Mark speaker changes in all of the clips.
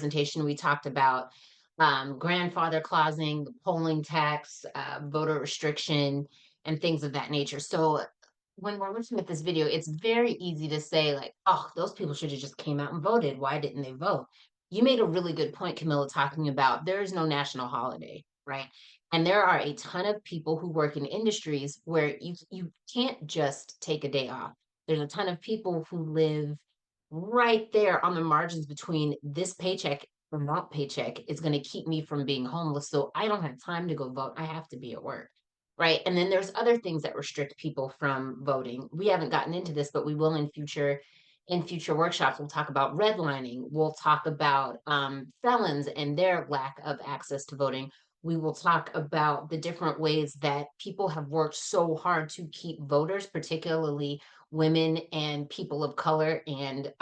Speaker 1: presentation, we talked about grandfather clausing, the polling tax, voter restriction, and things of that nature. So when we're looking at this video, it's very easy to say, like, oh, those people should have just came out and voted. Why didn't they vote? You made a really good point, Camilla, talking about there is no national holiday, right? And there are a ton of people who work in industries where you can't just take a day off. There's a ton of people who live right there on the margins between this paycheck and that paycheck is going to keep me from being homeless. So I don't have time to go vote. I have to be at work. Right. And then there's other things that restrict people from voting. We haven't gotten into this, but we will in future workshops. We'll talk about redlining. We'll talk about felons and their lack of access to voting. We will talk about the different ways that people have worked so hard to keep voters, particularly women and people of color and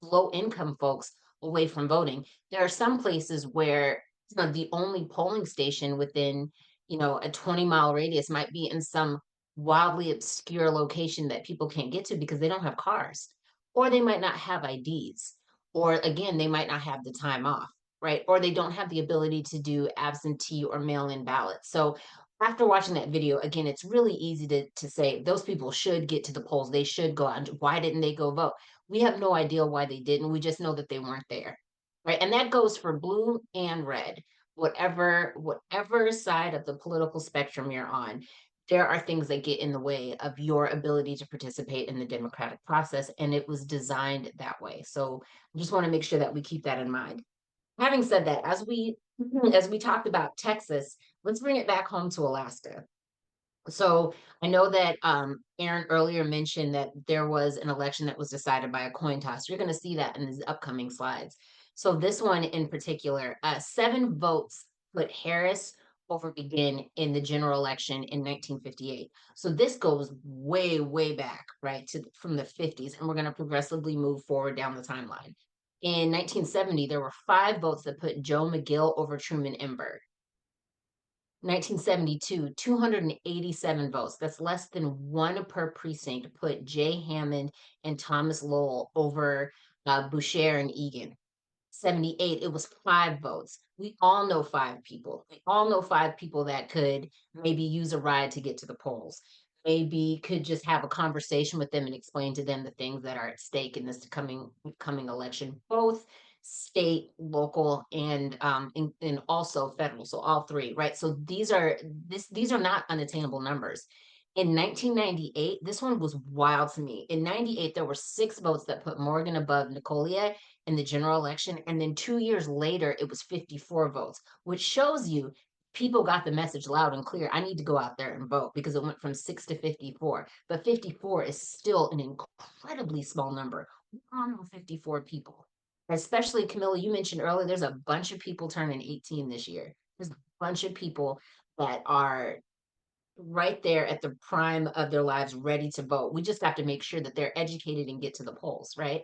Speaker 1: low income folks, away from voting. There are some places where the only polling station within a 20-mile radius might be in some wildly obscure location that people can't get to because they don't have cars, or they might not have IDs, or again, they might not have the time off, right? Or they don't have the ability to do absentee or mail-in ballots. So after watching that video, again, it's really easy to say those people should get to the polls. They should go out. And why didn't they go vote? We have no idea why they didn't. We just know that they weren't there, right? And that goes for blue and red. Whatever side of the political spectrum you're on, there are things that get in the way of your ability to participate in the democratic process, and it was designed that way. So I just want to make sure that we keep that in mind. Having said that, as we talked about Texas, let's bring it back home to Alaska. So I know that Aaron earlier mentioned that there was an election that was decided by a coin toss. You're going to see that in the upcoming slides. So this one in particular, 7 votes put Harris over Begin in the general election in 1958. So this goes way, way back, right, from the 50s, and we're going to progressively move forward down the timeline. In 1970, there were 5 votes that put Joe McGill over Truman Ember. 1972, 287 votes. That's less than one per precinct, put Jay Hammond and Thomas Lowell over Boucher and Egan. 78, it was 5 votes. We all know 5 people. We all know 5 people that could maybe use a ride to get to the polls. Maybe could just have a conversation with them and explain to them the things that are at stake in this coming election, both state, local, and also federal. So all three, right? So these are not unattainable numbers. In 1998, this one was wild to me. In 98, there were 6 votes that put Morgan above Nicolia in the general election. And then 2 years later, it was 54 votes, which shows you people got the message loud and clear. I need to go out there and vote because it went from 6 to 54. But 54 is still an incredibly small number. We all know 54 people. Especially, Camilla, you mentioned earlier, there's a bunch of people turning 18 this year. There's a bunch of people that are right there at the prime of their lives ready to vote. We just have to make sure that they're educated and get to the polls, right?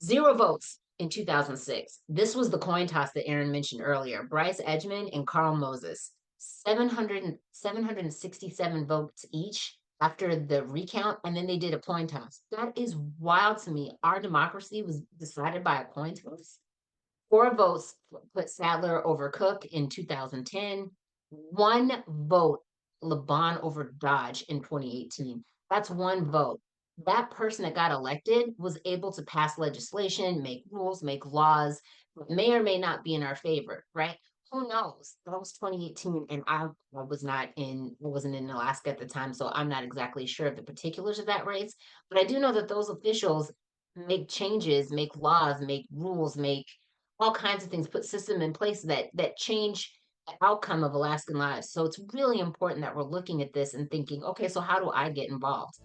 Speaker 1: 0 votes in 2006. This was the coin toss that Aaron mentioned earlier. Bryce Edgman and Carl Moses, 767 votes each after the recount, and then they did a coin toss. That is wild to me. Our democracy was decided by a coin toss. 4 votes put Sadler over Cook in 2010. 1 vote, LeBon over Dodge in 2018. That's 1 vote. That person that got elected was able to pass legislation, make rules, make laws that may or may not be in our favor, right? Who knows? That was 2018, and I wasn't in Alaska at the time, so I'm not exactly sure of the particulars of that race. But I do know that those officials make changes, make laws, make rules, make all kinds of things, put system in place that change the outcome of Alaskan lives. So it's really important that we're looking at this and thinking, okay, so how do I get involved?